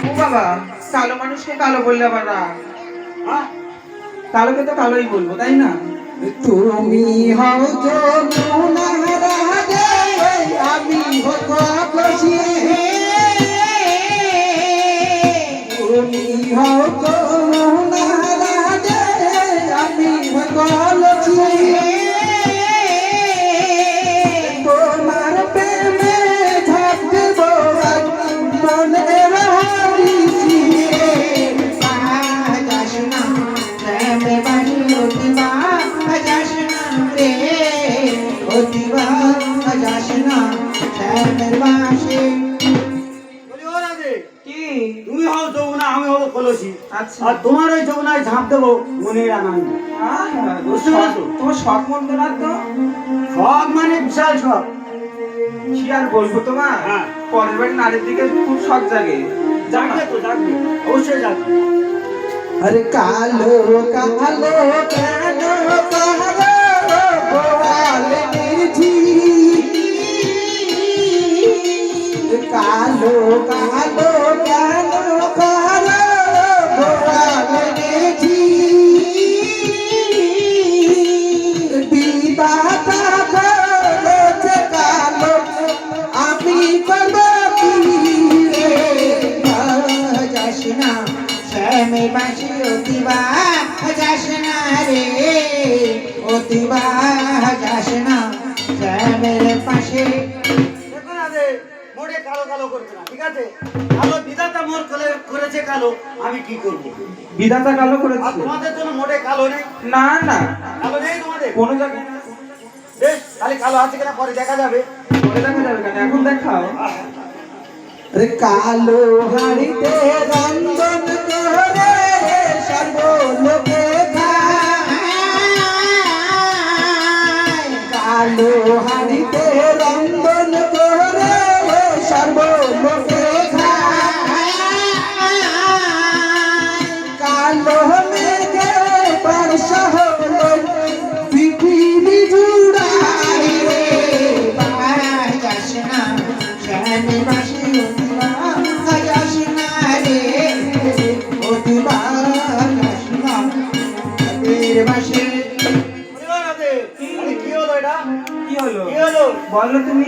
ও বাবা, কালো মানুষকে কালো বললে আবার রাগ। হ্যাঁ? কালোকে তো কালোই বলবো, তাই না? তুমি হও যমুনার রাগে, আমি হব খুশি। তুমি হও যমুনার রাগে, আমি হব খুশি। তোমার প্রেমে ঝাঁপ দেব মনের হারিছি। যাস না প্রেমে বাড়ি অতিবা, যাস না রে অতিবা, যাস না প্রেমের বাসে। বলি ও রাধে, কি? তুমি হও যমুনা, আমি হবো কলসি। আচ্ছা। আর তোমার ওই যমুনায় ঝাঁপ দেবো মনের আনন্দ। বুঝতে পারছো? তোমার শখ মন্দ না তো? শখ মানে বিশাল শখ। কি আর বলবো তোমার? হ্যাঁ। পরের বাড়ি নারীর দিকে খুব শখ জাগে। জাগবে তো, জাগবে, অবশ্যই জাগবে। अरे कालो कालो कालो कालो बोल निर्जी। कालो कालो कालो कालो बोल निर्जी। বিধাতা করেছে কালো, আমি করব কি রে। যাস না শ্যামে বাসি অতিবা, যাস না রে অতিবা, যাস না শ্যামের পাশে। দেখো রাধে, মোটে কালো কালো করবে না, ঠিক আছে? কালো বিধাতা মোর করেছে কালো, আমি কি করব? বিধাতা কালো আর করেছে? তোমাদের জন্য মোটে কালো নেই। না না, কালো নেই তোমাদের? কোনো জায়গায় না। বেশ, খালি কালো আছে কিনা পরে দেখা যাবে। পরে দেখা যাবে কেন, এখন দেখাও। রে কালো হাড়িতে রন্ধন করে সর্বলোকে খায়। কালো হাড়িতে রন্ধন করে সর্বলোকে খায়। কালো মেঘে বর্ষা হলো পৃথিবী জুড়াই রে। যাস না শ্যামে বাসি অতিবা, যাস না রে অতিবা, যাস না শ্যামের বাসে। বলি ও রাধে, আরে কি হলো এটা? কি হলো? কি হলো? বলো তুমি।